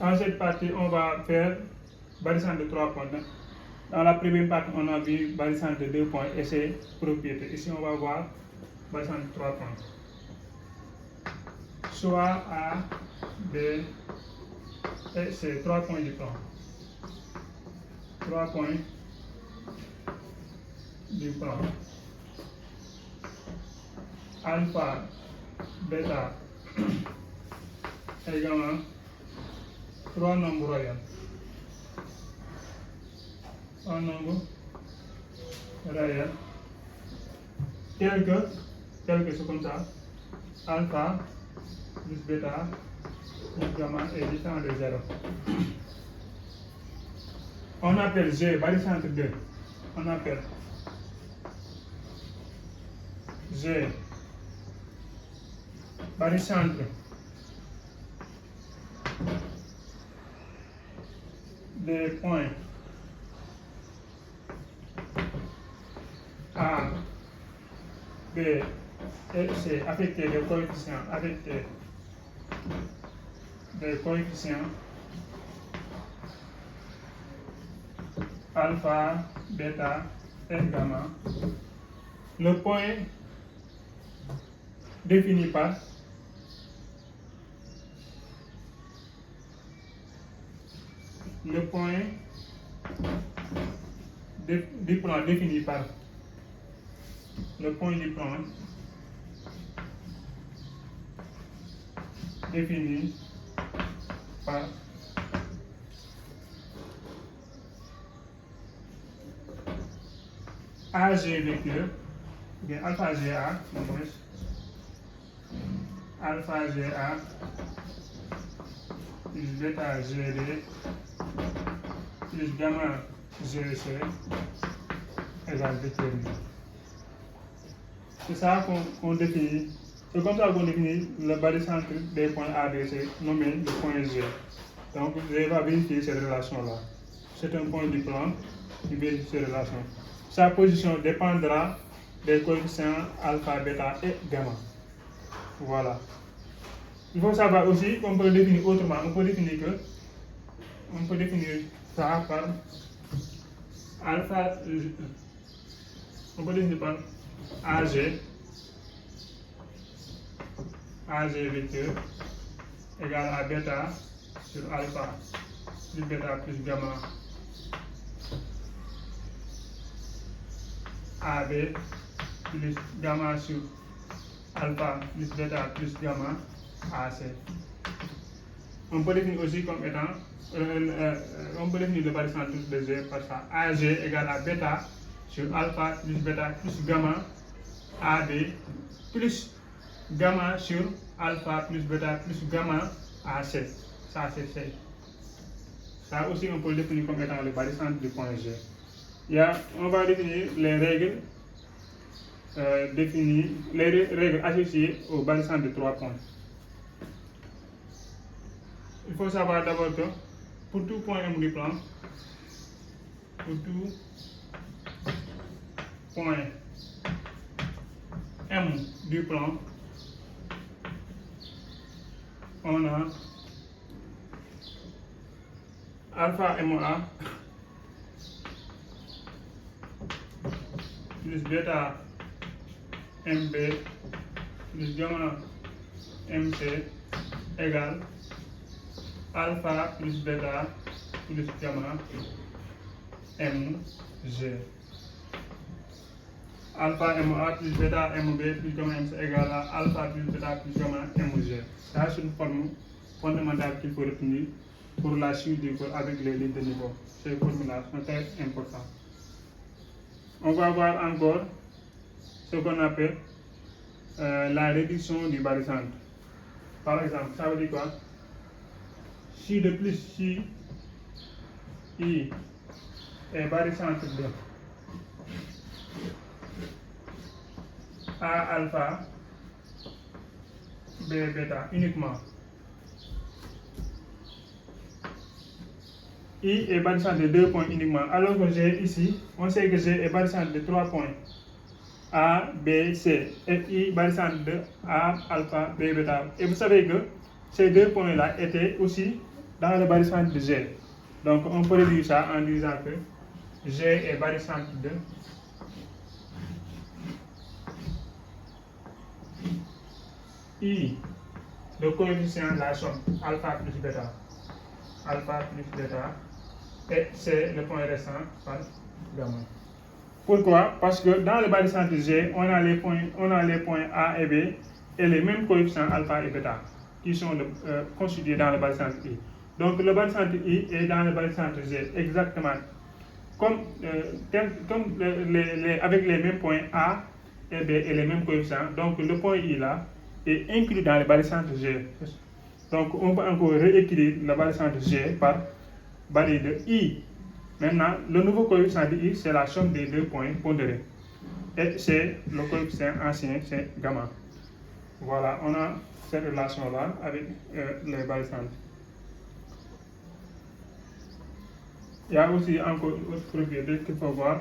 Dans cette partie, on va faire barycentre de 3 points. Dans la première partie, on a vu barycentre de 2 points et ses propriétés. Ici, on va voir barycentre de 3 points. Soit A, B et C, 3 points du plan. 3 points du plan. Alpha, bêta, également 3 nombres royaux. Un nombre réel. Quelques c'est comme ça. Alpha plus bêta plus gamma est différent de 0. On appelle G barycentre 2. On appelle G barycentre des points A, B et C affectés des coefficients alpha, bêta et gamma. Le point défini par le point du plan défini par le point du plan défini par AG vecteur, ou bien alpha GA, alpha GA plus bêta GD plus gamma GC égale déterminé. C'est ça qu'on définit. C'est comme ça qu'on définit le barycentre des points A, B, C, nommé le point G. Donc, je vais vérifier cette relation-là. C'est un point du plan qui vérifie ces relations. Sa position dépendra des coefficients alpha, bêta et gamma. Voilà. Il faut savoir aussi qu'on peut le définir autrement. On peut définir ça par alpha. On peut définir par AG vecteur égale à bêta sur alpha plus bêta plus gamma AB plus gamma sur alpha plus bêta plus gamma AC. On peut définir aussi comme étant, on peut définir le barycentre de G par ça. AG égale à bêta sur alpha plus bêta plus gamma AB plus gamma sur alpha plus bêta plus gamma AC. Ça c'est C. Ça aussi on peut le définir comme étant le barycentre du point G. On va définir les règles les règles associées au barycentre de 3 points. Il faut savoir d'abord que pour tout point M du plan, on a alpha MA plus bêta MB plus gamma MC égale alpha plus bêta plus gamma MG. Alpha MA plus bêta MB plus gamma MC égale à alpha plus bêta plus gamma MG. Ça c'est une forme fondamentale qu'il faut retenir pour la suite du cours avec les lignes de niveau. Ces formules-là sont très importantes. On va voir encore ce qu'on appelle la réduction du barycentre. Par exemple, ça veut dire quoi? Si de plus si I est barycentre de A alpha B bêta uniquement. I est barycentre de 2 points uniquement, alors que G ici, on sait que G est barycentre de 3 points. A, B, C, et I barycentre de A, alpha, B, bêta. Et vous savez que ces deux points-là étaient aussi dans le barycentre de G. Donc on peut réduire ça en disant que G est barycentre de I, le coefficient de la somme alpha plus bêta, et c'est le point restant par gamma. Pourquoi? Parce que dans le barycentre G, on a les points A et B et les mêmes coefficients alpha et bêta qui sont constitués dans le barycentre I. Donc le barycentre I est dans le barycentre G exactement avec les mêmes points A et B et les mêmes coefficients. Donc le point I là est inclus dans le barycentre G. Donc on peut encore réécrire le barycentre G par barye de I. Maintenant, le nouveau coefficient de I, c'est la somme des deux points pondérés. Et c'est le coefficient ancien, c'est gamma. Voilà, on a cette relation-là avec les barycentres. Il y a aussi encore une autre propriété qu'il faut voir.